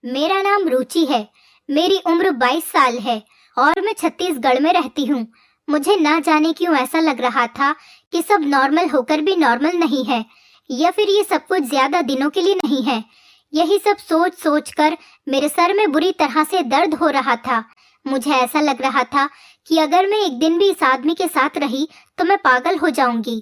मेरा नाम रुचि है। मेरी उम्र 22 साल है और मैं छत्तीसगढ़ में रहती हूँ। मुझे ना जाने क्यों ऐसा लग रहा था कि सब नॉर्मल होकर भी नॉर्मल नहीं है, या फिर ये सब कुछ ज्यादा दिनों के लिए नहीं है। यही सब सोच सोच कर मेरे सर में बुरी तरह से दर्द हो रहा था। मुझे ऐसा लग रहा था कि अगर मैं एक दिन भी इस आदमी के साथ रही तो मैं पागल हो जाऊंगी।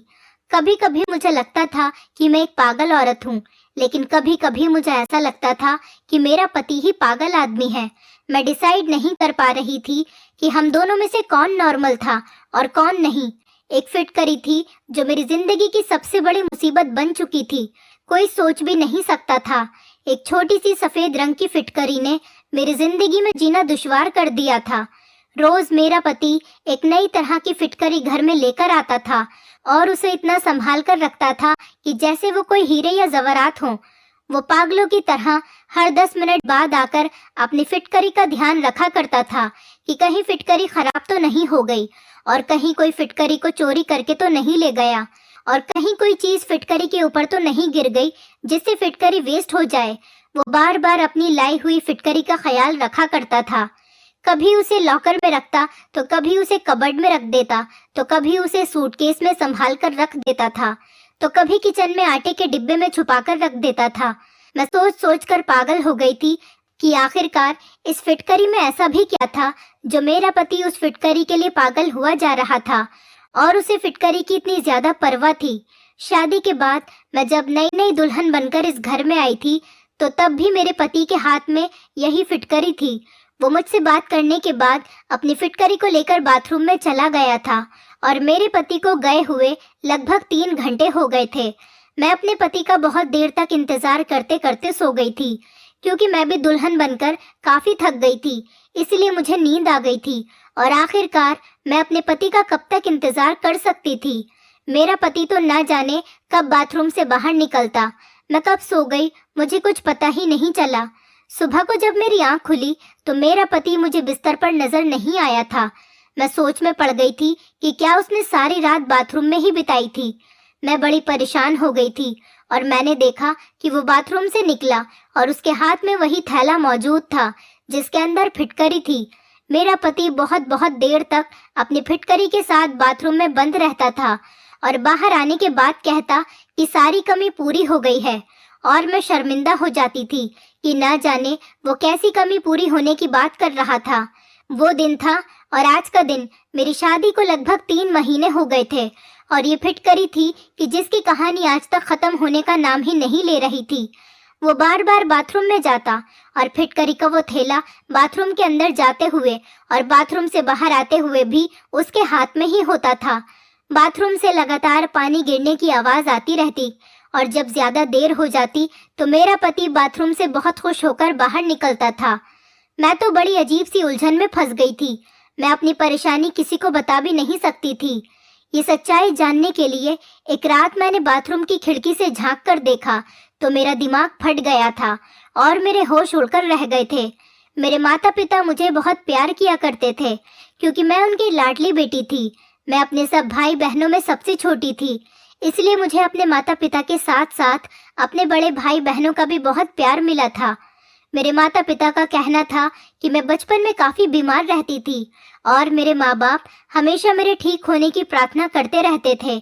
कभी कभी मुझे लगता था कि मैं एक पागल औरत हूँ, लेकिन कभी कभी मुझे ऐसा लगता था कि मेरा पति ही पागल आदमी है। मैं डिसाइड नहीं कर पा रही थी कि हम दोनों में से कौन नॉर्मल था और कौन नहीं। एक फिटकरी थी जो मेरी जिंदगी की सबसे बड़ी मुसीबत बन चुकी थी। कोई सोच भी नहीं सकता था। एक छोटी सी सफेद रंग की फिटकरी ने मेरी जिंदगी में जीना दुश्वार कर दिया था। रोज मेरा पति एक नई तरह की फिटकरी घर में लेकर आता था और उसे इतना संभाल कर रखता था कि जैसे वो कोई हीरे या जवाहरात हो। वो पागलों की तरह हर 10 मिनट बाद आकर अपनी फिटकरी का ध्यान रखा करता था कि कहीं फिटकरी खराब तो नहीं हो गई, और कहीं कोई फिटकरी को चोरी करके तो नहीं ले गया, और कहीं कोई चीज फिटकरी के ऊपर तो नहीं गिर गई जिससे फिटकरी वेस्ट हो जाए। वो बार बार अपनी लाई हुई फिटकरी का ख्याल रखा करता था। कभी उसे लॉकर में रखता तो कभी उसे कबर्ड में रख देता, तो कभी उसे सूटकेस में संभाल कर रख देता था, तो कभी किचन में आटे के डिब्बे में छुपा कर रख देता था। मैं सोच सोच कर पागल हो गई थी कि आखिरकार इस फिटकरी में ऐसा भी क्या था जो मेरा पति उस फिटकरी के लिए पागल हुआ जा रहा था, और उसे फिटकरी की इतनी ज्यादा परवाह थी। शादी के बाद मैं जब नई नई दुल्हन बनकर इस घर में आई थी तो तब भी मेरे पति के हाथ में यही फिटकरी थी। वो मुझसे बात करने के बाद अपनी फिटकरी को लेकर बाथरूम में चला गया था और मेरे पति को गए हुए लगभग 3 घंटे हो गए थे। मैं अपने पति का बहुत देर तक इंतजार करते करते सो गई थी, क्योंकि मैं भी दुल्हन बनकर काफी थक गई थी, इसलिए मुझे नींद आ गई थी। और आखिरकार मैं अपने पति का कब तक इंतजार कर सकती थी। मेरा पति तो ना जाने कब बाथरूम से बाहर निकलता, मैं कब सो गई मुझे कुछ पता ही नहीं चला। सुबह को जब मेरी आंख खुली तो मेरा पति मुझे बिस्तर पर नजर नहीं आया था। मैं सोच में पड़ गई थी कि क्या उसने सारी रात बाथरूम में ही बिताई थी। मैं बड़ी परेशान हो गई थी और मैंने देखा कि वो बाथरूम से निकला और उसके हाथ में वही थैला मौजूद था जिसके अंदर फिटकरी थी। मेरा पति बहुत बहुत देर तक अपनी फिटकरी के साथ बाथरूम में बंद रहता था और बाहर आने के बाद कहता कि सारी कमी पूरी हो गई है, और मैं शर्मिंदा हो जाती थी कि ना जाने वो कैसी कमी पूरी होने की बात कर रहा था। वो दिन था और आज का दिन, मेरी शादी को लगभग 3 महीने हो गए थे, और ये फिटकरी थी कि जिसकी कहानी आज तक खत्म होने का नाम ही नहीं ले रही थी। वो बार बार बाथरूम में जाता और फिटकरी का वो थैला बाथरूम के अंदर जाते हुए और बाथरूम से बाहर आते हुए भी उसके हाथ में ही होता था। बाथरूम से लगातार पानी गिरने की आवाज आती रहती, और जब ज्यादा देर हो जाती तो मेरा पति बाथरूम से बहुत खुश होकर बाहर निकलता था। मैं तो बड़ी अजीब सी उलझन में फंस गई थी। मैं अपनी परेशानी किसी को बता भी नहीं सकती थी। ये सच्चाई जानने के लिए एक रात मैंने बाथरूम की खिड़की से झांक कर देखा तो मेरा दिमाग फट गया था और मेरे होश उड़कर रह गए थे। मेरे माता पिता मुझे बहुत प्यार किया करते थे क्योंकि मैं उनकी लाडली बेटी थी। मैं अपने सब भाई बहनों में सबसे छोटी थी, इसलिए मुझे अपने माता पिता के साथ साथ अपने बड़े भाई बहनों का भी बहुत प्यार मिला था। मेरे माता पिता का कहना था कि मैं बचपन में काफ़ी बीमार रहती थी और मेरे माँ बाप हमेशा मेरे ठीक होने की प्रार्थना करते रहते थे।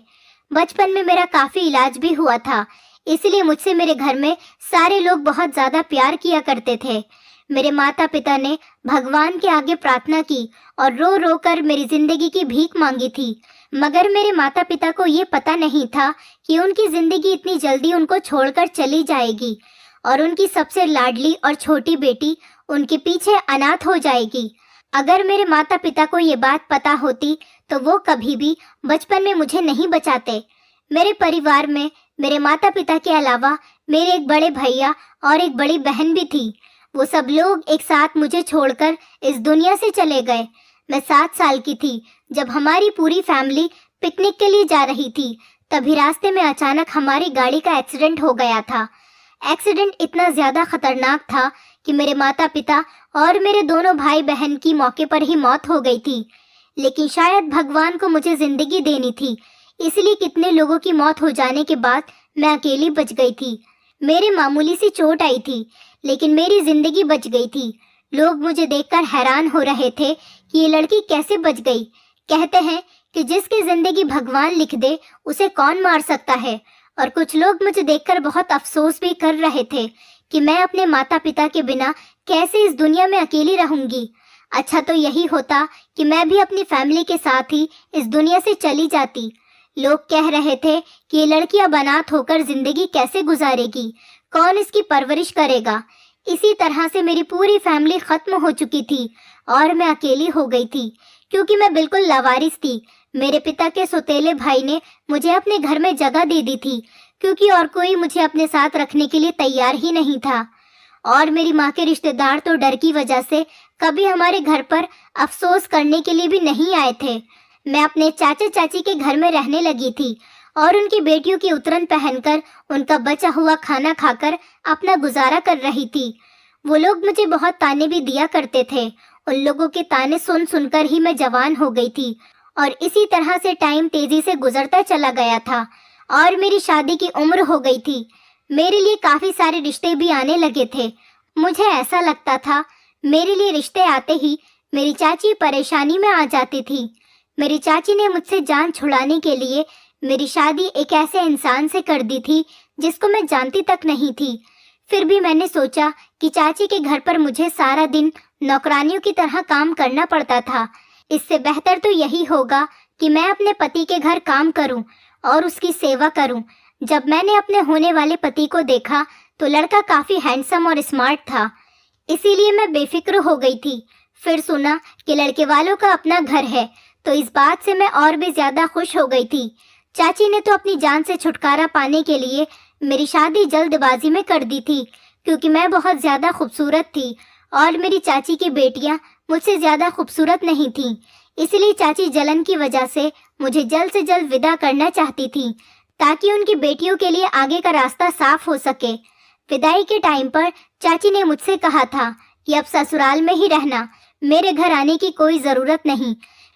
बचपन में मेरा काफ़ी इलाज भी हुआ था, इसलिए मुझसे मेरे घर में सारे लोग बहुत ज़्यादा प्यार किया करते थे। मेरे माता पिता ने भगवान के आगे प्रार्थना की और रो रो कर मेरी ज़िंदगी की भीख मांगी थी, मगर मेरे माता पिता को ये पता नहीं था कि उनकी ज़िंदगी इतनी जल्दी उनको छोड़कर चली जाएगी और उनकी सबसे लाडली और छोटी बेटी उनके पीछे अनाथ हो जाएगी। अगर मेरे माता पिता को ये बात पता होती तो वो कभी भी बचपन में मुझे नहीं बचाते। मेरे परिवार में मेरे माता पिता के अलावा मेरे एक बड़े भैया और एक बड़ी बहन भी थी। वो सब लोग एक साथ मुझे छोड़कर इस दुनिया से चले गए। मैं 7 साल की थी जब हमारी पूरी फैमिली पिकनिक के लिए जा रही थी। तभी रास्ते में अचानक हमारी गाड़ी का एक्सीडेंट हो गया था। एक्सीडेंट इतना ज़्यादा खतरनाक था कि मेरे माता पिता और मेरे दोनों भाई बहन की मौके पर ही मौत हो गई थी। लेकिन शायद भगवान को मुझे ज़िंदगी देनी थी, इसलिए कितने लोगों की मौत हो जाने के बाद मैं अकेली बच गई थी। मेरे मामूली सी चोट आई थी, लेकिन मेरी जिंदगी बच गई थी। लोग मुझे देखकर हैरान हो रहे थे कि ये लड़की कैसे बच गई। कहते हैं कि जिसकी जिंदगी भगवान लिख दे उसे कौन मार सकता है। और कुछ लोग मुझे देखकर बहुत अफसोस भी कर रहे थे कि मैं अपने माता पिता के बिना कैसे इस दुनिया में अकेली रहूंगी। अच्छा तो यही होता कि मैं भी अपनी फैमिली के साथ ही इस दुनिया से चली जाती। लोग कह रहे थे कि ये लड़की अब अनाथ होकर जिंदगी कैसे गुजारेगी, कौन इसकी परवरिश करेगा। इसी तरह से मेरी पूरी फैमिली खत्म हो चुकी थी और मैं अकेली हो गई थी, क्योंकि मैं बिल्कुल लावारिस थी। मेरे पिता के सौतेले भाई ने मुझे अपने घर में जगह दे दी थी, क्योंकि और कोई मुझे अपने साथ रखने के लिए तैयार ही नहीं था। और मेरी माँ के रिश्तेदार तो डर की वजह से कभी हमारे घर पर अफसोस करने के लिए भी नहीं आए थे। मैं अपने चाचा चाची के घर में रहने लगी थी और उनकी बेटियों की उतरन पहनकर उनका बचा हुआ खाना खाकर अपना गुजारा कर रही थी। वो लोग मुझे बहुत ताने भी दिया करते थे। उन लोगों के ताने सुन सुनकर ही मैं जवान हो गई थी और इसी तरह से टाइम तेजी से गुजरता चला गया था और मेरी शादी की उम्र हो गई थी। मेरे लिए काफी सारे रिश्ते भी आने लगे थे। मुझे ऐसा लगता था मेरे लिए रिश्ते आते ही मेरी चाची परेशानी में आ जाती थी। मेरी चाची ने मुझसे जान छुड़ाने के लिए मेरी शादी एक ऐसे इंसान से कर दी थी जिसको मैं जानती तक नहीं थी। फिर भी मैंने सोचा कि चाची के घर पर मुझे सारा दिन नौकरानियों की तरह काम करना पड़ता था। इससे बेहतर तो यही होगा कि मैं अपने पति के घर काम करूं और उसकी सेवा करूं। जब मैंने अपने होने वाले पति को देखा तो लड़का काफी हैंडसम और स्मार्ट था, इसीलिए मैं बेफिक्र हो गई थी। फिर सुना कि लड़के वालों का अपना घर है, तो इस बात से मैं और भी ज्यादा खुश हो गई थी। चाची ने तो अपनी जान से छुटकारा पाने के लिए मेरी शादी जल्दबाजी में कर दी थी, क्योंकि मैं बहुत ज्यादा खूबसूरत थी और मेरी चाची की बेटियां मुझसे ज्यादा खूबसूरत नहीं थीं। इसलिए चाची जलन की वजह से मुझे जल्द से जल्द विदा करना चाहती थी, ताकि उनकी बेटियों के लिए आगे का रास्ता साफ हो सके। विदाई के टाइम पर चाची ने मुझसे कहा था कि अब ससुराल में ही रहना, मेरे घर आने की कोई ज़रूरत नहीं।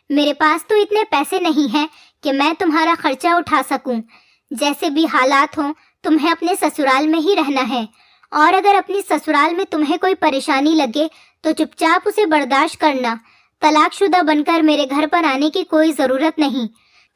मेरे पास तो इतने पैसे नहीं हैं कि मैं तुम्हारा खर्चा उठा सकूं। जैसे भी हालात हों तुम्हें अपने ससुराल में ही रहना है, और अगर अपनी ससुराल में तुम्हें कोई परेशानी लगे तो चुपचाप उसे बर्दाश्त करना। तलाकशुदा बनकर मेरे घर पर आने की कोई ज़रूरत नहीं।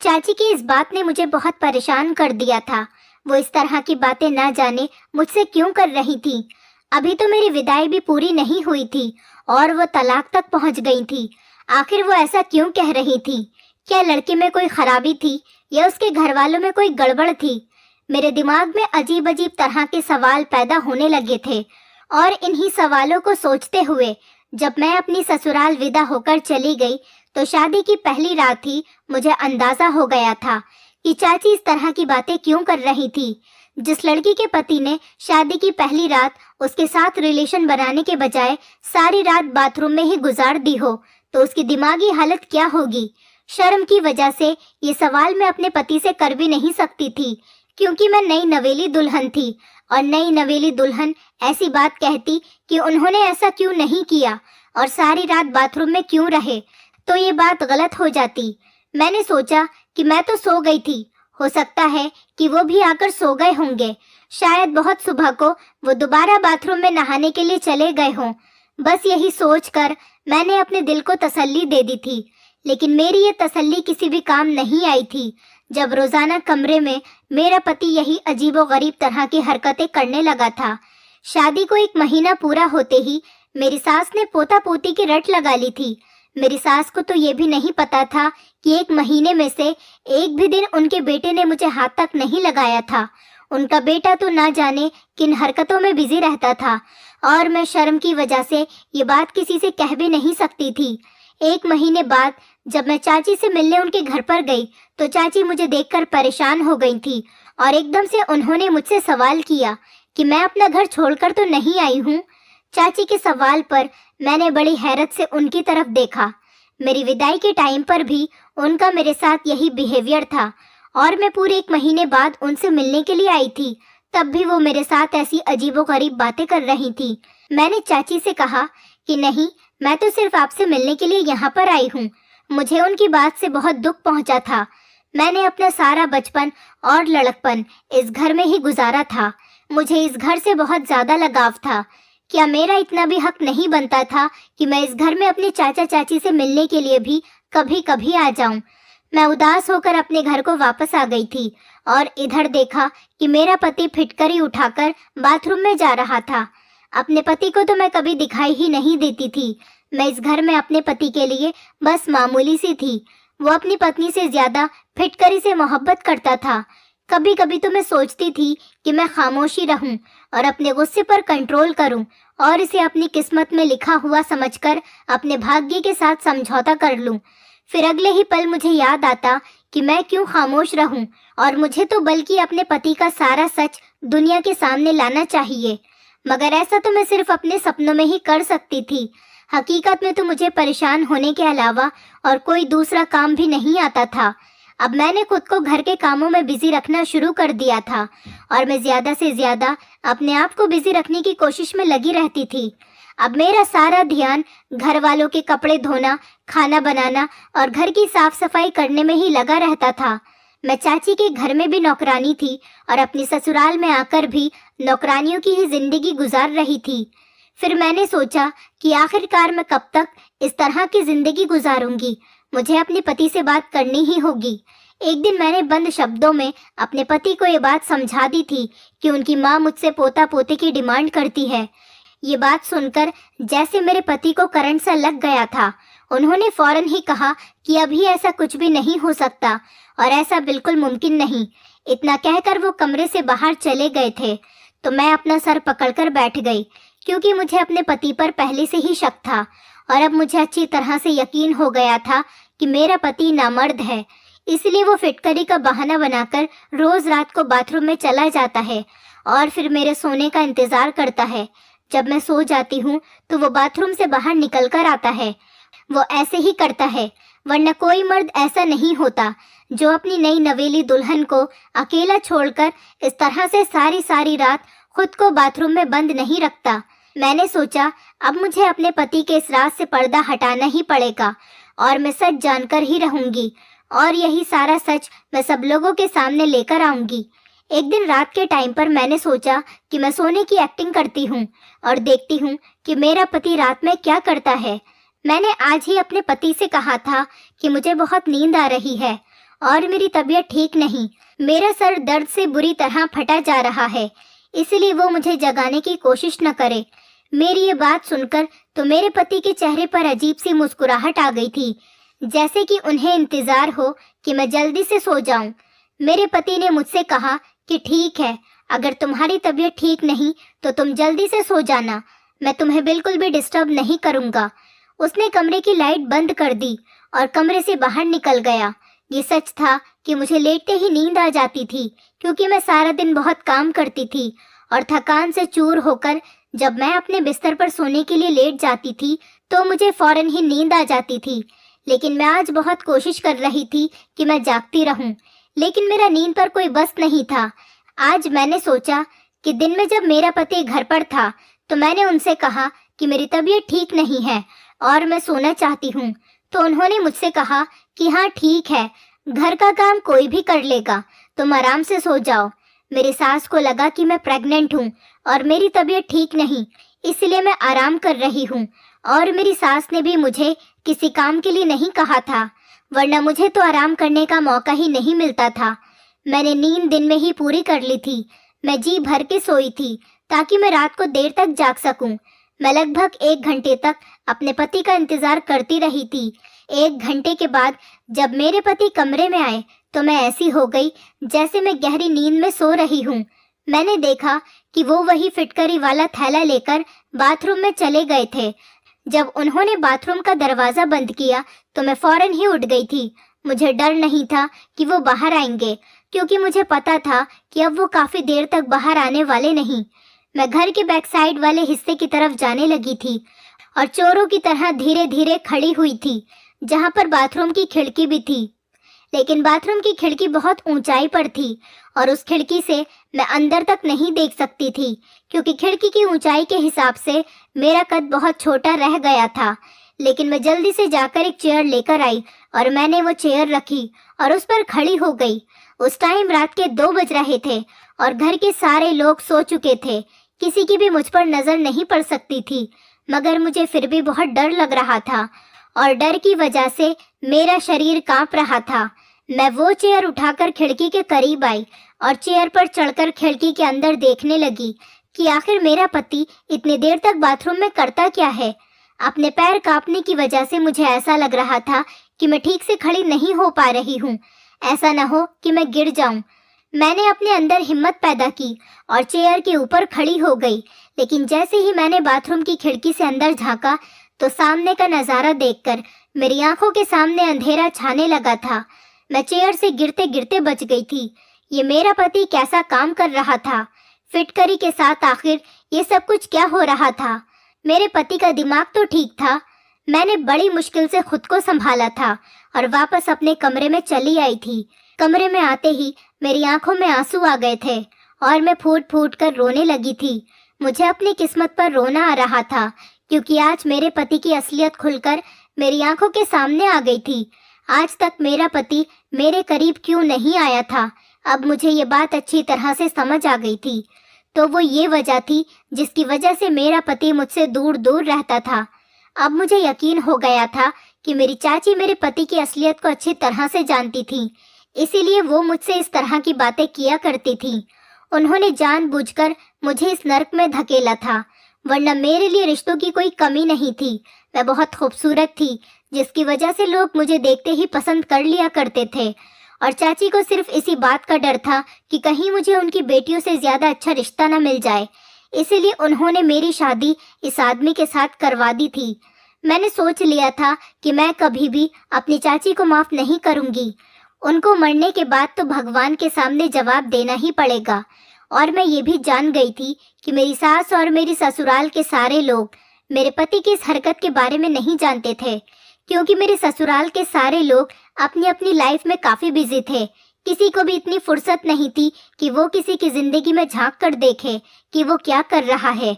चाची की इस बात ने मुझे बहुत परेशान कर दिया था। वो इस तरह की बातें ना जाने मुझसे क्यों कर रही थी। अभी तो मेरी विदाई भी पूरी नहीं हुई थी और वो तलाक तक पहुंच गई थी। आखिर वो ऐसा क्यों कह रही थी? क्या लड़के में कोई खराबी थी या उसके घर वालों में कोई गड़बड़ थी? मेरे दिमाग में अजीब अजीब तरह के सवाल पैदा होने लगे थे और इन्हीं सवालों को सोचते हुए जब मैं अपनी ससुराल विदा होकर चली गई तो शादी की पहली रात ही मुझे अंदाजा हो गया था कि चाची इस तरह की बातें क्यों कर रही थी। जिस लड़की के पति ने शादी की पहली रात उसके साथ रिलेशन बनाने के बजाय सारी रात बाथरूम में ही गुजार दी हो तो उसकी दिमागी हालत क्या होगी। शर्म की वजह से ये सवाल मैं अपने पति से कर भी नहीं सकती थी, क्योंकि मैं नई नवेली दुल्हन थी और नई नवेली दुल्हन ऐसी बात कहती कि उन्होंने ऐसा क्यों नहीं किया और सारी रात बाथरूम में क्यों रहे, तो ये बात गलत हो जाती। मैंने सोचा कि मैं तो सो गई थी, हो सकता है कि वो भी आकर सो गए होंगे। शायद बहुत सुबह को वो दोबारा बाथरूम में नहाने के लिए चले गए हों। बस यही सोचकर मैंने अपने दिल को तसल्ली दे दी थी, लेकिन मेरी ये तसल्ली किसी भी काम नहीं आई थी जब रोजाना कमरे में मेरा पति यही अजीबोगरीब तरह की हरकतें करने लगा था। शादी को 1 महीना पूरा होते ही मेरी सास ने पोता पोती की रट लगा ली थी। मेरी सास को तो ये भी नहीं पता था कि 1 महीने में से एक भी दिन उनके बेटे ने मुझे हाथ तक नहीं लगाया था। उनका बेटा तो ना जाने किन हरकतों में बिजी रहता था और मैं शर्म की वजह से ये बात किसी से कह भी नहीं सकती थी। 1 महीने बाद जब मैं चाची से मिलने उनके घर पर गई तो चाची मुझे देखकर परेशान हो गई थी और एकदम से उन्होंने मुझसे सवाल किया कि मैं अपना घर छोड़कर तो नहीं आई हूँ। चाची के सवाल पर मैंने बड़ी हैरत से उनकी तरफ देखा। मेरी विदाई के टाइम पर भी उनका मेरे साथ यही बिहेवियर था और मैं पूरे 1 महीने बाद उनसे मिलने के लिए आई थी, तब भी वो मेरे साथ ऐसी अजीबोगरीब बातें कर रही थी। मैंने चाची से कहा कि नहीं, मैं तो सिर्फ आपसे मिलने के लिए यहाँ पर आई हूँ। मुझे उनकी बात से बहुत दुख पहुँचा था। मैंने अपना सारा बचपन और लड़कपन इस घर में ही गुजारा था। मुझे इस घर से बहुत ज्यादा लगाव था। क्या मेरा इतना भी हक नहीं बनता था कि मैं इस घर में अपने चाचा चाची से मिलने के लिए भी कभी कभी आ जाऊं? मैं उदास होकर अपने घर को वापस आ गई थी और इधर देखा कि मेरा पति फिटकरी उठाकर बाथरूम में जा रहा था। अपने पति को तो मैं कभी दिखाई ही नहीं देती थी। मैं इस घर में अपने पति के लिए बस मामूली सी थी। वो अपनी पत्नी से ज्यादा फिटकरी से मोहब्बत करता था। कभी कभी तो मैं सोचती थी कि मैं खामोशी रहूं और अपने गुस्से पर कंट्रोल करूं और इसे अपनी किस्मत में लिखा हुआ समझकर अपने भाग्य के साथ समझौता कर लूं। फिर अगले ही पल मुझे याद आता कि मैं क्यों खामोश रहूं और मुझे तो बल्कि अपने पति का सारा सच दुनिया के सामने लाना चाहिए। मगर ऐसा तो मैं सिर्फ अपने सपनों में ही कर सकती थी। हकीकत में तो मुझे परेशान होने के अलावा और कोई दूसरा काम भी नहीं आता था। अब मैंने खुद को घर के कामों में बिजी रखना शुरू कर दिया था और मैं ज्यादा से ज्यादा अपने आप को बिजी रखने की कोशिश में लगी रहती थी। अब मेरा सारा ध्यान घर वालों के कपड़े धोना, खाना बनाना और घर की साफ सफाई करने में ही लगा रहता था। मैं चाची के घर में भी नौकरानी थी और अपनी ससुराल में आकर भी नौकरानियों की ही जिंदगी गुजार रही थी। फिर मैंने सोचा कि आखिरकार मैं कब तक इस तरह की जिंदगी गुजारूंगी। मुझे अपने पति से बात करनी ही होगी। एक दिन मैंने बंद शब्दों में अपने पति को ये बात समझा दी थी कि उनकी माँ मुझसे पोता पोते की डिमांड करती है। ये बात सुनकर जैसे मेरे पति को करंट सा लग गया था। उन्होंने फौरन ही कहा कि अभी ऐसा कुछ भी नहीं हो सकता और ऐसा बिल्कुल मुमकिन नहीं। इतना कहकर वो कमरे से बाहर चले गए थे तो मैं अपना सर पकड़कर बैठ गई, क्योंकि मुझे अपने पति पर पहले से ही शक था और अब मुझे अच्छी तरह से यकीन हो गया था कि मेरा पति नामर्द है। इसलिए वो फिटकरी का बहाना बनाकर रोज रात को बाथरूम में चला जाता है और फिर मेरे सोने का इंतजार करता है। जब मैं सो जाती हूँ तो वो बाथरूम से बाहर निकल कर आता है। वो ऐसे ही करता है, वरना कोई मर्द ऐसा नहीं होता जो अपनी नई नवेली दुल्हन को अकेला छोड़कर इस तरह से सारी सारी रात खुद को बाथरूम में बंद नहीं रखता। मैंने सोचा अब मुझे अपने पति के इस राज से पर्दा हटाना ही पड़ेगा और मैं सच जानकर ही रहूंगी और यही सारा सच मैं सब लोगों के सामने लेकर आऊंगी। एक दिन रात के टाइम पर मैंने सोचा कि मैं सोने की एक्टिंग करती हूँ और देखती हूँ कि मेरा पति रात में क्या करता है। मैंने आज ही अपने पति से कहा था कि मुझे बहुत नींद आ रही है और मेरी तबीयत ठीक नहीं। मेरा सर दर्द से बुरी तरह फटा जा रहा है, इसलिए वो मुझे जगाने की कोशिश न करे। मेरी ये बात सुनकर तो मेरे पति के चेहरे पर अजीब सी मुस्कुराहट आ गई थी, जैसे कि उन्हें इंतजार हो कि मैं जल्दी से सो जाऊं। मेरे पति ने मुझसे कहा कि ठीक है, अगर तुम्हारी तबीयत ठीक नहीं तो तुम जल्दी से सो जाना, मैं तुम्हें बिल्कुल भी डिस्टर्ब नहीं करूंगा। उसने कमरे की लाइट बंद कर दी और कमरे से बाहर निकल गया। ये सच था कि मुझे लेटते ही नींद आ जाती थी, क्योंकि मैं सारा दिन बहुत काम करती थी और थकान से चूर होकर जब मैं अपने बिस्तर पर सोने के लिए लेट जाती थी तो मुझे फौरन ही नींद आ जाती थी। लेकिन मैं आज बहुत कोशिश कर रही थी कि मैं जागती रहूं, लेकिन मेरा नींद पर कोई बस नहीं था। आज मैंने सोचा कि दिन में जब मेरा पति घर पर था तो मैंने उनसे कहा कि मेरी तबीयत ठीक नहीं है और मैं सोना चाहती हूँ। तो उन्होंने मुझसे कहा कि हाँ ठीक है, घर का काम कोई भी कर लेगा, तुम आराम से सो जाओ। मेरी सास को लगा कि मैं प्रेग्नेंट हूँ और मेरी तबीयत ठीक नहीं, इसलिए मैं आराम कर रही हूँ और मेरी सास ने भी मुझे किसी काम के लिए नहीं कहा था, वरना मुझे तो आराम करने का मौका ही नहीं मिलता था। मैंने नींद दिन में ही पूरी कर ली थी। मैं जी भर के सोई थी ताकि मैं रात को देर तक जाग सकूं। मैं लगभग 1 घंटे तक अपने पति का इंतजार करती रही थी। 1 घंटे के बाद जब मेरे पति कमरे में आए तो मैं ऐसी हो गई जैसे मैं गहरी नींद में सो रही हूँ। मैंने देखा कि वो वही फिटकरी वाला थैला लेकर बाथरूम में चले गए थे। जब उन्होंने बाथरूम का दरवाजा बंद किया तो मैं फौरन ही उठ गई थी। मुझे डर नहीं था कि वो बाहर आएंगे, क्योंकि मुझे पता था कि अब वो काफी देर तक बाहर आने वाले नहीं। मैं घर के बैक साइड वाले हिस्से की तरफ जाने लगी थी और चोरों की तरह धीरे धीरे खड़ी हुई थी, जहां पर बाथरूम की खिड़की भी थी। लेकिन बाथरूम की खिड़की बहुत ऊंचाई पर थी और उस खिड़की से मैं अंदर तक नहीं देख सकती थी, क्योंकि खिड़की की ऊंचाई के हिसाब से मेरा कद बहुत छोटा रह गया था। लेकिन मैं जल्दी से जाकर एक चेयर लेकर आई और मैंने वो चेयर रखी और उस पर खड़ी हो गई। उस टाइम रात के 2 बज रहे थे और घर के सारे लोग सो चुके थे। किसी की भी मुझ पर नजर नहीं पड़ सकती थी, मगर मुझे फिर भी बहुत डर लग रहा था और डर की वजह से मेरा शरीर कांप रहा था। मैं वो चेयर उठाकर खिड़की के करीब आई और चेयर पर चढ़कर खिड़की के अंदर देखने लगी कि आखिर मेरा पति इतनी देर तक बाथरूम में करता क्या है। अपने पैर कांपने की वजह से मुझे ऐसा लग रहा था कि मैं ठीक से खड़ी नहीं हो पा रही हूँ, ऐसा न हो कि मैं गिर जाऊं। मैंने अपने अंदर हिम्मत पैदा की और चेयर के ऊपर खड़ी हो गई, लेकिन जैसे ही मैंने बाथरूम की खिड़की से अंदर झांका तो सामने का नज़ारा देखकर मेरी आंखों के सामने अंधेरा छाने लगा था। मैं चेयर से गिरते गिरते बच गई थी। ये मेरा पति कैसा काम कर रहा था, फिटकरी के साथ आखिर ये सब कुछ क्या हो रहा था। मेरे पति का दिमाग तो ठीक था। मैंने बड़ी मुश्किल से खुद को संभाला था और वापस अपने कमरे में चली आई थी। कमरे में आते ही मेरी आंखों में आंसू आ गए थे और मैं फूट फूट कर रोने लगी थी। मुझे अपनी किस्मत पर रोना आ रहा था, क्योंकि आज मेरे पति की असलियत खुलकर मेरी आंखों के सामने आ गई थी। आज तक मेरा पति मेरे करीब क्यों नहीं आया था, अब मुझे ये बात अच्छी तरह से समझ आ गई थी। तो वो ये वजह थी जिसकी वजह से मेरा पति मुझसे दूर दूर रहता था। अब मुझे यकीन हो गया था कि मेरी चाची मेरे पति की असलियत को अच्छी तरह से जानती थी, इसीलिए वो मुझसे इस तरह की बातें किया करती थी। उन्होंने जानबूझकर मुझे इस नर्क में धकेला था, वरना मेरे लिए रिश्तों की कोई कमी नहीं थी। मैं बहुत खूबसूरत थी, जिसकी वजह से लोग मुझे देखते ही पसंद कर लिया करते थे, और चाची को सिर्फ इसी बात का डर था कि कहीं मुझे उनकी बेटियों से ज्यादा अच्छा रिश्ता न मिल जाए। इसीलिए उन्होंने मेरी शादी इस आदमी के साथ करवा दी थी। मैंने सोच लिया था कि मैं कभी भी अपनी चाची को माफ नहीं करूंगी। उनको मरने के बाद तो भगवान के सामने जवाब देना ही पड़ेगा। और मैं ये भी जान गई थी कि मेरी सास और मेरी ससुराल के सारे लोग मेरे पति की इस हरकत के बारे में नहीं जानते थे, क्योंकि मेरे ससुराल के सारे लोग अपनी अपनी लाइफ में काफी बिजी थे। किसी को भी इतनी फुर्सत नहीं थी कि वो किसी की जिंदगी में झांक कर देखे कि वो क्या कर रहा है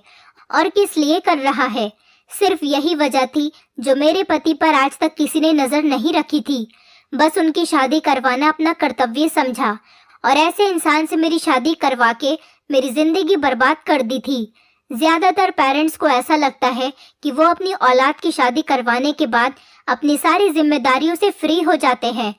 और किस लिए कर रहा है। सिर्फ यही वजह थी जो मेरे पति पर आज तक किसी ने नजर नहीं रखी थी। बस उनकी शादी करवाना अपना कर्तव्य समझा और ऐसे इंसान से मेरी शादी करवा के मेरी जिंदगी बर्बाद कर दी थी। ज्यादातर पेरेंट्स को ऐसा लगता है कि वो अपनी औलाद की शादी करवाने के बाद अपनी सारी जिम्मेदारियों से फ्री हो जाते हैं,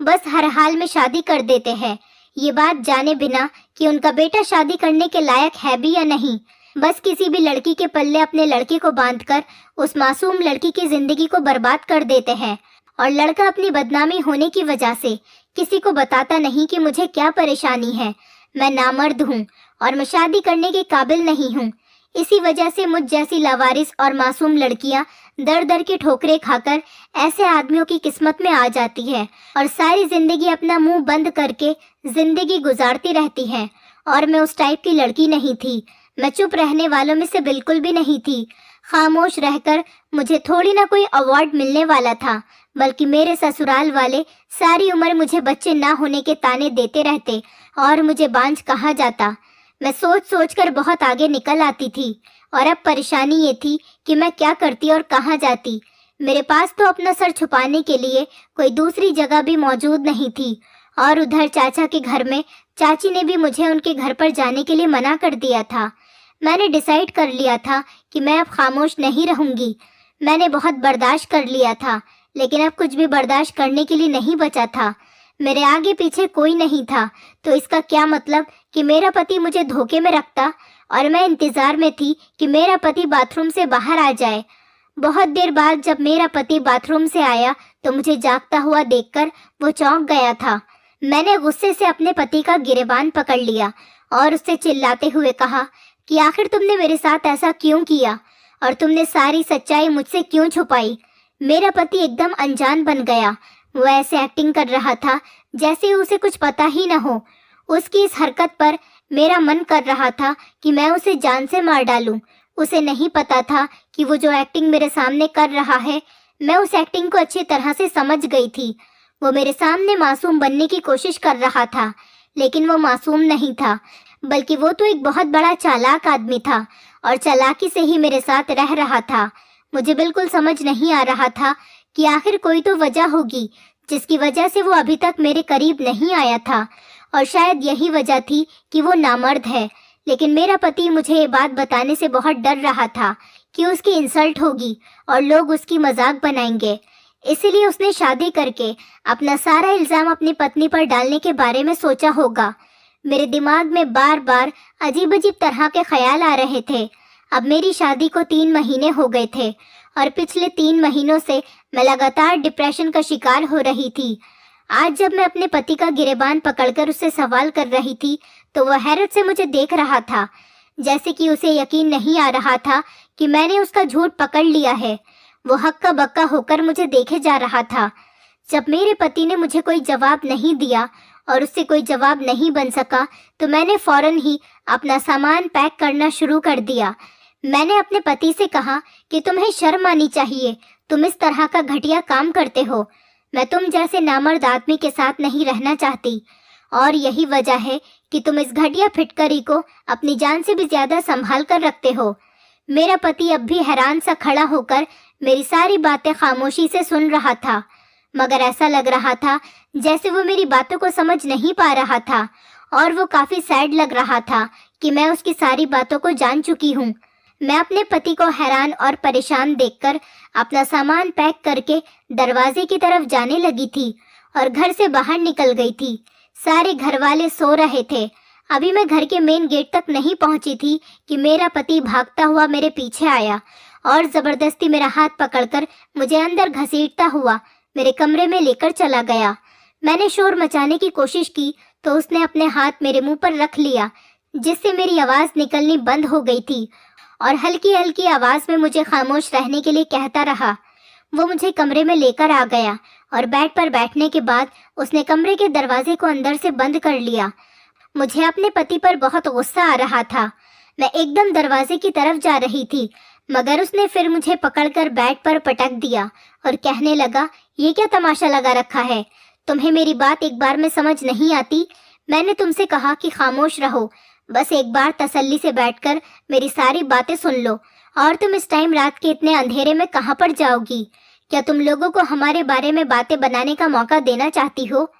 बस हर हाल में शादी कर देते हैं, ये बात जाने बिना कि उनका बेटा शादी करने के लायक है भी या नहीं। बस किसी भी लड़की के पल्ले अपने लड़के को बांधकर उस मासूम लड़की की जिंदगी को बर्बाद कर देते हैं, और लड़का अपनी बदनामी होने की वजह से किसी को बताता नहीं कि मुझे क्या परेशानी है, मैं नामर्द हूँ और मैं शादी करने के काबिल नहीं हूँ। इसी वजह से मुझ जैसी लावारिस और मासूम लड़कियां दर दर की ठोकरें खाकर ऐसे आदमियों की किस्मत में आ जाती है और सारी जिंदगी अपना मुंह बंद करके जिंदगी गुजारती रहती हैं। और मैं उस टाइप की लड़की नहीं थी। मैं चुप रहने वालों में से बिल्कुल भी नहीं थी। खामोश रहकर मुझे थोड़ी ना कोई अवार्ड मिलने वाला था, बल्कि मेरे ससुराल वाले सारी उम्र मुझे बच्चे ना होने के ताने देते रहते और मुझे बांझ कहा जाता। मैं सोच सोच कर बहुत आगे निकल आती थी, और अब परेशानी ये थी कि मैं क्या करती और कहाँ जाती। मेरे पास तो अपना सर छुपाने के लिए कोई दूसरी जगह भी मौजूद नहीं थी, और उधर चाचा के घर में चाची ने भी मुझे उनके घर पर जाने के लिए मना कर दिया था। मैंने डिसाइड कर लिया था कि मैं अब खामोश नहीं रहूंगी। मैंने बहुत बर्दाश्त कर लिया था, लेकिन अब कुछ भी बर्दाश्त करने के लिए नहीं बचा था। मेरे आगे पीछे कोई नहीं था, तो इसका क्या मतलब कि मेरा पति मुझे धोखे में रखता, और मैं इंतजार में थी कि मेरा पति बाथरूम से बाहर आ जाए। बहुत देर बाद जब मेरा पति बाथरूम से आया तो मुझे जागता हुआ देखकर वो चौंक गया था। मैंने गुस्से से अपने पति का गिरेबान पकड़ लिया और उससे चिल्लाते हुए कहा कि आखिर तुमने मेरे साथ ऐसा क्यों किया और तुमने सारी सच्चाई मुझसे क्यों छुपाई। मेरा पति एकदम अनजान बन गया। वो ऐसे एक्टिंग कर रहा था जैसे उसे कुछ पता ही न हो। उसकी इस हरकत पर मेरा मन कर रहा था कि मैं उसे जान से मार डालूं। उसे नहीं पता था कि वो जो एक्टिंग मेरे सामने कर रहा है, मैं उस एक्टिंग को अच्छी तरह से समझ गई थी। वो मेरे सामने मासूम बनने की कोशिश कर रहा था, लेकिन वो मासूम नहीं था, बल्कि वो तो एक बहुत बड़ा चालाक आदमी था और चालाकी से ही मेरे साथ रह रहा था। मुझे बिल्कुल समझ नहीं आ रहा था कि आखिर कोई तो वजह होगी जिसकी वजह से वो अभी तक मेरे करीब नहीं आया था और शायद यही वजह थी कि वो नामर्द है। लेकिन मेरा पति मुझे ये बात बताने से बहुत डर रहा था कि उसकी इंसल्ट होगी और लोग उसकी मजाक बनाएंगे। इसीलिए उसने शादी करके अपना सारा इल्ज़ाम अपनी पत्नी पर डालने के बारे में सोचा होगा। मेरे दिमाग में बार बार अजीब अजीब तरह के ख्याल आ रहे थे। अब मेरी शादी को 3 महीने हो गए थे और पिछले 3 महीनों से मैं लगातार डिप्रेशन का शिकार हो रही थी। आज जब मैं अपने पति का गिरेबान पकड़कर उससे सवाल कर रही थी तो वह हैरत से मुझे देख रहा था, जैसे कि उसे यकीन नहीं आ रहा था कि मैंने उसका झूठ पकड़ लिया है। वो हक्का बक्का होकर मुझे देखे जा रहा था। जब मेरे पति ने मुझे कोई जवाब नहीं दिया और उससे कोई जवाब नहीं बन सका तो मैंने फौरन ही अपना सामान पैक करना शुरू कर दिया। मैंने अपने पति से कहा कि तुम्हें शर्म आनी चाहिए, तुम इस तरह का घटिया काम करते हो। मैं तुम जैसे नामर्द आदमी के साथ नहीं रहना चाहती और यही वजह है कि तुम इस घटिया फिटकरी को अपनी जान से भी ज्यादा संभाल कर रखते हो। मेरा पति अब भी हैरान सा खड़ा होकर मेरी सारी बातें खामोशी से सुन रहा था, मगर ऐसा लग रहा था जैसे वो मेरी बातों को समझ नहीं पा रहा था और वो काफी सैड लग रहा था कि मैं उसकी सारी बातों को जान चुकी हूँ। मैं अपने पति को हैरान और परेशान देखकर अपना सामान पैक करके दरवाजे की तरफ जाने लगी थी और घर से बाहर निकल गई थी। सारे घर वाले सो रहे थे। अभी मैं घर के मेन गेट तक नहीं पहुंची थी कि मेरा पति भागता हुआ मेरे पीछे आया और जबरदस्ती मेरा हाथ पकड़कर मुझे अंदर घसीटता हुआ मेरे कमरे में लेकर चला गया। मैंने शोर मचाने की कोशिश की तो उसने अपने हाथ मेरे मुंह पर रख लिया, जिससे मेरी आवाज निकलनी बंद हो गई थी और हल्की हल्की आवाज में मुझे खामोश रहने के लिए कहता रहा। वो मुझे कमरे में लेकर आ गया और बेड पर बैठने के बाद उसने कमरे के दरवाजे को अंदर से बंद कर लिया। मुझे अपने पति पर बहुत गुस्सा आ रहा था। मैं एकदम दरवाजे की तरफ जा रही थी, मगर उसने फिर मुझे पकड़कर बेड पर पटक दिया और कहने लगा, ये क्या तमाशा लगा रखा है? तुम्हें मेरी बात एक बार में समझ नहीं आती? मैंने तुमसे कहा कि खामोश रहो, बस एक बार तसल्ली से बैठकर मेरी सारी बातें सुन लो। और तुम इस टाइम रात के इतने अंधेरे में कहाँ पर जाओगी? क्या तुम लोगों को हमारे बारे में बातें बनाने का मौका देना चाहती हो?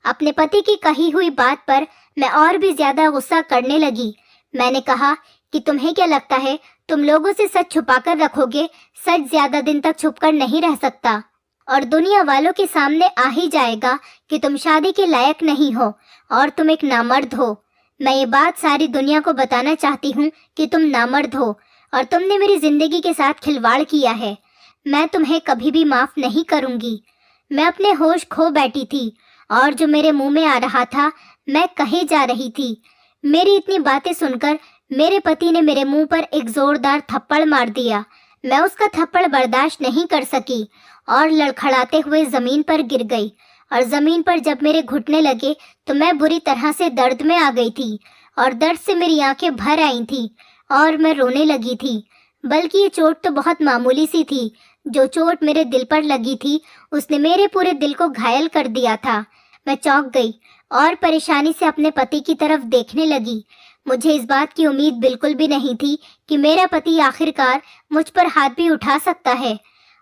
अपने पति की कही हुई बात पर मैं और भी ज्यादा गुस्सा करने लगी। मैंने कहा कि तुम्हें क्या लगता है तुम लोगों से सच छुपाकर रखोगे? सच ज्यादा दिन तक छुपकर नहीं रह सकता और दुनिया वालों के सामने आ ही जाएगा कि तुम शादी के लायक नहीं हो और तुम एक नामर्द हो। मैं ये बात सारी दुनिया को बताना चाहती हूँ कि तुम नामर्द हो और तुमने मेरी जिंदगी के साथ खिलवाड़ किया है। मैं तुम्हें कभी भी माफ नहीं करूंगी। मैं अपने होश खो बैठी थी और जो मेरे मुंह में आ रहा था मैं कहे जा रही थी। मेरी इतनी बातें सुनकर मेरे पति ने मेरे मुंह पर एक जोरदार थप्पड़ मार दिया। मैं उसका थप्पड़ बर्दाश्त नहीं कर सकी और लड़खड़ाते हुए जमीन पर गिर गई और जमीन पर जब मेरे घुटने लगे तो मैं बुरी तरह से दर्द में आ गई थी और दर्द से मेरी आंखें भर आई थी और मैं रोने लगी थी। बल्कि ये चोट तो बहुत मामूली सी थी। जो चोट मेरे दिल पर लगी थी उसने मेरे पूरे दिल को घायल कर दिया था। मैं चौंक गई और परेशानी से अपने पति की तरफ देखने लगी। मुझे इस बात की उम्मीद बिल्कुल भी नहीं थी कि मेरा पति आखिरकार मुझ पर हाथ भी उठा सकता है।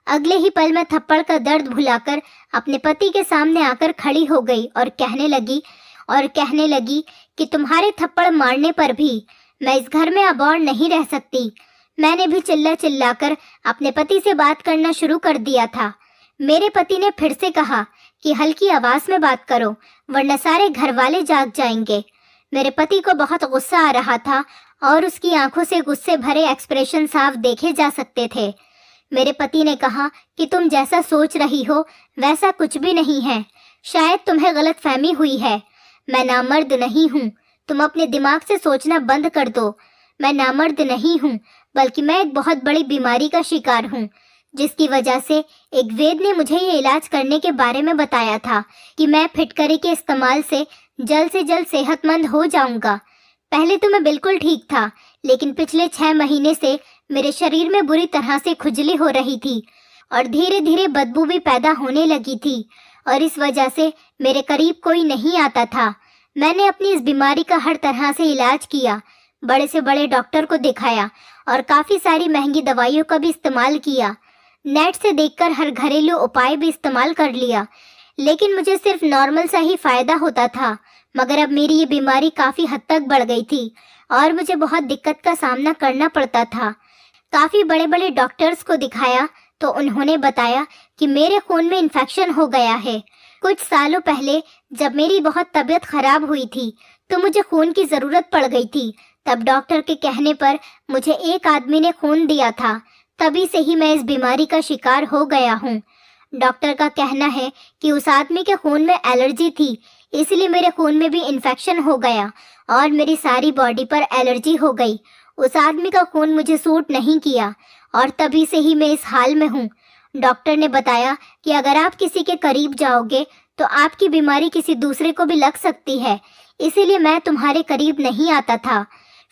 अगले ही पल मैं थप्पड़ का दर्द भुलाकर अपने पति के सामने आकर खड़ी हो गई और कहने लगी कि तुम्हारे थप्पड़ मारने पर भी मैं इस घर में अब और नहीं रह सकती। मैंने भी चिल्ला चिल्लाकर अपने पति से बात करना शुरू कर दिया था। मेरे पति ने फिर से कहा कि हल्की आवाज में बात करो वरना सारे घर वाले जाग जाएंगे। मेरे पति को बहुत गुस्सा आ रहा था और उसकी आंखों से गुस्से भरे एक्सप्रेशन साफ देखे जा सकते थे। मेरे पति ने कहा कि तुम जैसा सोच रही हो वैसा कुछ भी नहीं है, शायद तुम्हें गलतफहमी हुई है। मैं नामर्द नहीं हूँ, तुम अपने दिमाग से सोचना बंद कर दो। मैं नामर्द नहीं हूँ, बल्कि मैं एक बहुत बड़ी बीमारी का शिकार हूँ, जिसकी वजह से एक वैद्य ने मुझे ये इलाज करने के बारे में बताया था कि मैं फिटकरी के इस्तेमाल से जल्द सेहतमंद हो जाऊंगा। पहले तो मैं बिल्कुल ठीक था, लेकिन पिछले 6 महीने से मेरे शरीर में बुरी तरह से खुजली हो रही थी और धीरे धीरे बदबू भी पैदा होने लगी थी और इस वजह से मेरे करीब कोई नहीं आता था। मैंने अपनी इस बीमारी का हर तरह से इलाज किया, बड़े से बड़े डॉक्टर को दिखाया और काफ़ी सारी महंगी दवाइयों का भी इस्तेमाल किया। नेट से देखकर हर घरेलू उपाय भी इस्तेमाल कर लिया, लेकिन मुझे सिर्फ नॉर्मल सा ही फ़ायदा होता था। मगर अब मेरी ये बीमारी काफ़ी हद तक बढ़ गई थी और मुझे बहुत दिक्कत का सामना करना पड़ता था। काफ़ी बड़े बड़े डॉक्टर्स को दिखाया तो उन्होंने बताया कि मेरे खून में इन्फेक्शन हो गया है। कुछ सालों पहले जब मेरी बहुत तबीयत खराब हुई थी तो मुझे खून की ज़रूरत पड़ गई थी। तब डॉक्टर के कहने पर मुझे एक आदमी ने खून दिया था। तभी से ही मैं इस बीमारी का शिकार हो गया हूँ। डॉक्टर का कहना है कि उस आदमी के खून में एलर्जी थी, इसलिए मेरे खून में भी इन्फेक्शन हो गया और मेरी सारी बॉडी पर एलर्जी हो गई। उस आदमी का खून मुझे सूट नहीं किया और तभी से ही मैं इस हाल में हूँ। डॉक्टर ने बताया कि अगर आप किसी के करीब जाओगे तो आपकी बीमारी किसी दूसरे को भी लग सकती है, इसीलिए मैं तुम्हारे करीब नहीं आता था।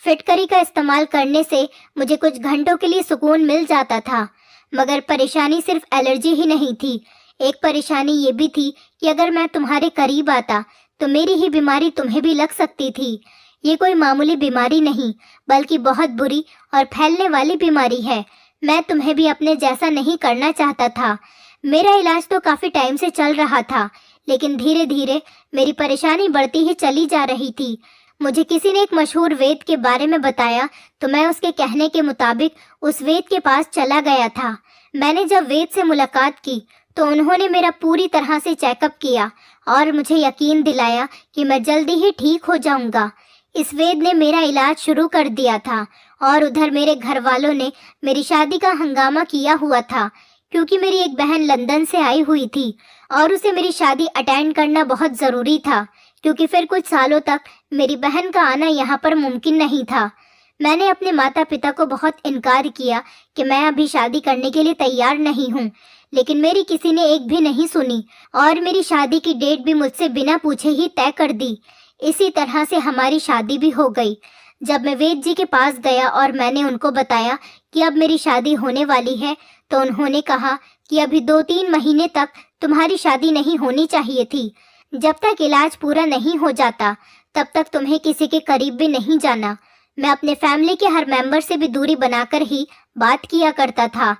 फिटकरी का इस्तेमाल करने से मुझे कुछ घंटों के लिए सुकून मिल जाता था, मगर परेशानी सिर्फ एलर्जी ही नहीं थी। एक परेशानी ये भी थी कि अगर मैं तुम्हारे करीब आता तो मेरी ही बीमारी तुम्हें भी लग सकती थी। ये कोई मामूली बीमारी नहीं, बल्कि बहुत बुरी और फैलने वाली बीमारी है। मैं तुम्हें भी अपने जैसा नहीं करना चाहता था। मेरा इलाज तो काफ़ी टाइम से चल रहा था, लेकिन धीरे धीरे मेरी परेशानी बढ़ती ही चली जा रही थी। मुझे किसी ने एक मशहूर वैद्य के बारे में बताया तो मैं उसके कहने के मुताबिक उस वैद्य के पास चला गया था। मैंने जब वैद्य से मुलाकात की तो उन्होंने मेरा पूरी तरह से चेकअप किया और मुझे यकीन दिलाया कि मैं जल्दी ही ठीक हो जाऊंगा। इस वैद्य ने मेरा इलाज शुरू कर दिया था और उधर मेरे घर वालों ने मेरी शादी का हंगामा किया हुआ था, क्योंकि मेरी एक बहन लंदन से आई हुई थी और उसे मेरी शादी अटेंड करना बहुत ज़रूरी था, क्योंकि फिर कुछ सालों तक मेरी बहन का आना यहाँ पर मुमकिन नहीं था। मैंने अपने माता पिता को बहुत इनकार किया कि मैं अभी शादी करने के लिए तैयार नहीं हूँ, लेकिन मेरी किसी ने एक भी नहीं सुनी और मेरी शादी की डेट भी मुझसे बिना पूछे ही तय कर दी। इसी तरह से हमारी शादी भी हो गई। जब मैं वैद्य जी के पास गया और मैंने उनको बताया कि अब मेरी शादी होने वाली है, तो उन्होंने कहा कि अभी 2-3 महीने तक तुम्हारी शादी नहीं होनी चाहिए थी। जब तक इलाज पूरा नहीं हो जाता तब तक तुम्हें किसी के करीब भी नहीं जाना। मैं अपने फैमिली के हर मेंबर से भी दूरी बनाकर ही बात किया करता था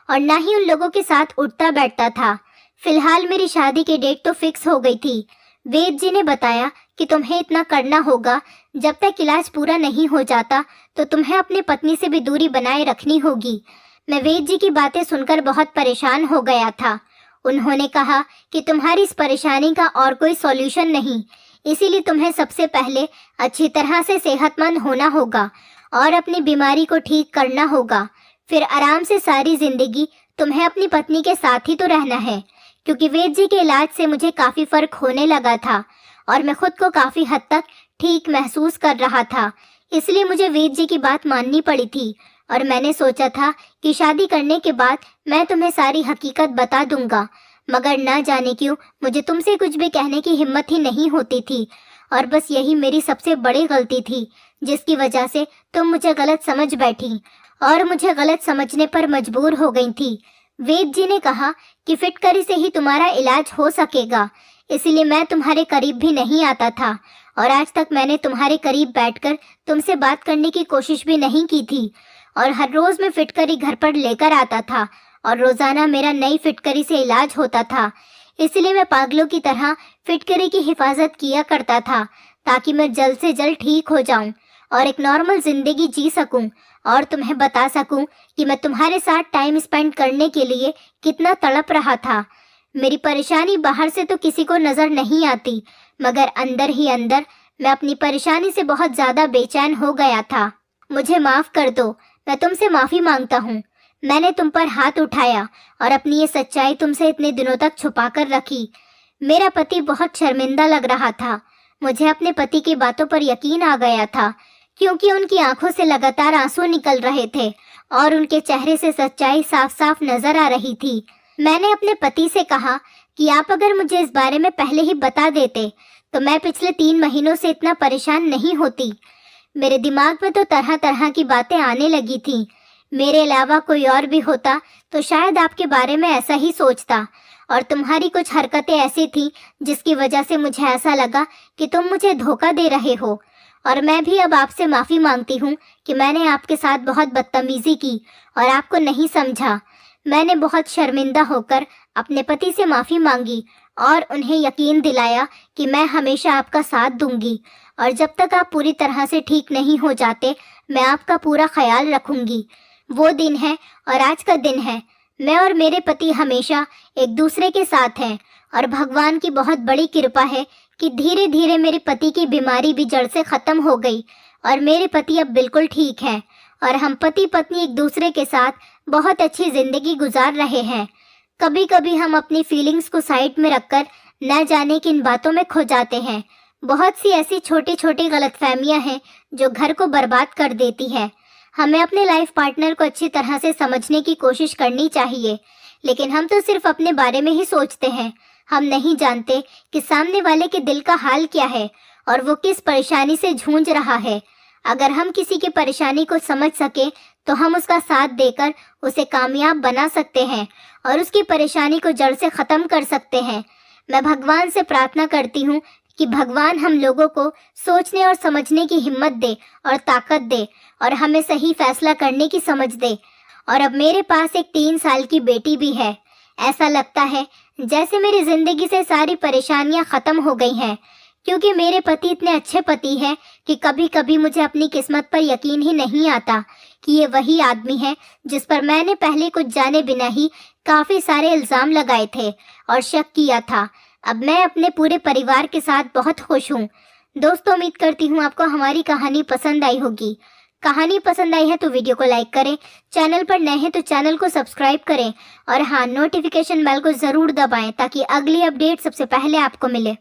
और ना ही उन लोगों के साथ उठता बैठता था। फिलहाल मेरी शादी की डेट तो फिक्स हो गई थी। वैद्य जी ने बताया कि तुम्हें इतना करना होगा, जब तक इलाज पूरा नहीं हो जाता तो तुम्हें अपनी पत्नी से भी दूरी बनाए रखनी होगी। मैं वैद्य जी की बातें सुनकर बहुत परेशान हो गया था। उन्होंने कहा कि तुम्हारी इस परेशानी का और कोई सॉल्यूशन नहीं, इसीलिए तुम्हें सबसे पहले अच्छी तरह से सेहतमंद होना होगा और अपनी बीमारी को ठीक करना होगा। फिर आराम से सारी जिंदगी तुम्हें अपनी पत्नी के साथ ही तो रहना है, क्योंकि वैद्य जी के इलाज से मुझे काफ़ी फ़र्क होने लगा था और मैं खुद को काफ़ी हद तक ठीक महसूस कर रहा था। इसलिए मुझे वैद्य जी की बात माननी पड़ी थी और मैंने सोचा था कि शादी करने के बाद मैं तुम्हें सारी हकीकत बता दूंगा, मगर ना जाने क्यों मुझे तुमसे कुछ भी कहने की हिम्मत ही नहीं होती थी और बस यही मेरी सबसे बड़ी गलती थी, जिसकी वजह से तुम मुझे गलत समझ बैठी और मुझे गलत समझने पर मजबूर हो गई थी। वैद्य जी ने कहा कि फिटकरी से ही तुम्हारा इलाज हो सकेगा, इसलिए मैं तुम्हारे करीब भी नहीं आता था और आज तक मैंने तुम्हारे करीब बैठकर तुमसे बात करने की कोशिश भी नहीं की थी और हर रोज़ मैं फिटकरी घर पर लेकर आता था और रोज़ाना मेरा नई फिटकरी से इलाज होता था। इसलिए मैं पागलों की तरह फिटकरी की हिफाजत किया करता था ताकि मैं जल्द से जल्द ठीक हो जाऊं और एक नॉर्मल ज़िंदगी जी सकूं और तुम्हें बता सकूं कि मैं तुम्हारे साथ टाइम स्पेंड करने के लिए कितना तड़प रहा था। मेरी परेशानी बाहर से तो किसी को नज़र नहीं आती, मगर अंदर ही अंदर मैं अपनी परेशानी से बहुत ज़्यादा बेचैन हो गया था। मुझे माफ़ कर दो, मैं तुमसे माफ़ी मांगता हूँ। मैंने तुम पर हाथ उठाया और अपनी ये सच्चाई तुमसे इतने दिनों तक छुपा कर रखी। मेरा पति बहुत शर्मिंदा लग रहा था। मुझे अपने पति की बातों पर यकीन आ गया था, क्योंकि उनकी आंखों से लगातार आंसू निकल रहे थे और उनके चेहरे से सच्चाई साफ साफ नजर आ रही थी। मैंने अपने पति से कहा कि आप अगर मुझे इस बारे में पहले ही बता देते तो मैं पिछले 3 महीनों से इतना परेशान नहीं होती। मेरे दिमाग में तो तरह तरह की बातें आने लगी थी। मेरे अलावा कोई और भी होता तो शायद आपके बारे में ऐसा ही सोचता, और तुम्हारी कुछ हरकतें ऐसी थी जिसकी वजह से मुझे ऐसा लगा कि तुम मुझे धोखा दे रहे हो। और मैं भी अब आपसे माफ़ी मांगती हूँ कि मैंने आपके साथ बहुत बदतमीज़ी की और आपको नहीं समझा। मैंने बहुत शर्मिंदा होकर अपने पति से माफ़ी मांगी और उन्हें यकीन दिलाया कि मैं हमेशा आपका साथ दूंगी और जब तक आप पूरी तरह से ठीक नहीं हो जाते मैं आपका पूरा ख्याल रखूंगी। वो दिन है और आज का दिन है। मैं और मेरे पति हमेशा एक दूसरे के साथ हैं और भगवान की बहुत बड़ी कृपा है कि धीरे धीरे मेरे पति की बीमारी भी जड़ से ख़त्म हो गई और मेरे पति अब बिल्कुल ठीक हैं और हम पति पत्नी एक दूसरे के साथ बहुत अच्छी ज़िंदगी गुजार रहे हैं। कभी कभी हम अपनी फीलिंग्स को साइड में रखकर न जाने किन बातों में खो जाते हैं। बहुत सी ऐसी छोटी छोटी गलतफहमियां हैं जो घर को बर्बाद कर देती है। हमें अपने लाइफ पार्टनर को अच्छी तरह से समझने की कोशिश करनी चाहिए, लेकिन हम तो सिर्फ अपने बारे में ही सोचते हैं। हम नहीं जानते कि सामने वाले के दिल का हाल क्या है और वो किस परेशानी से जूझ रहा है। अगर हम किसी की परेशानी को समझ सके तो हम उसका साथ देकर उसे कामयाब बना सकते हैं और उसकी परेशानी को जड़ से ख़त्म कर सकते हैं। मैं भगवान से प्रार्थना करती हूँ कि भगवान हम लोगों को सोचने और समझने की हिम्मत दे और ताकत दे और हमें सही फैसला करने की समझ दे। और अब मेरे पास एक 3 साल की बेटी भी है। ऐसा लगता है जैसे मेरी ज़िंदगी से सारी परेशानियां ख़त्म हो गई हैं, क्योंकि मेरे पति इतने अच्छे पति हैं कि कभी कभी मुझे अपनी किस्मत पर यकीन ही नहीं आता कि ये वही आदमी है जिस पर मैंने पहले कुछ जाने बिना ही काफ़ी सारे इल्ज़ाम लगाए थे और शक किया था। अब मैं अपने पूरे परिवार के साथ बहुत खुश हूँ। दोस्तों, उम्मीद करती हूँ आपको हमारी कहानी पसंद आई होगी। कहानी पसंद आई है तो वीडियो को लाइक करें, चैनल पर नए हैं तो चैनल को सब्सक्राइब करें और हाँ, नोटिफिकेशन बेल को ज़रूर दबाएं ताकि अगली अपडेट सबसे पहले आपको मिले।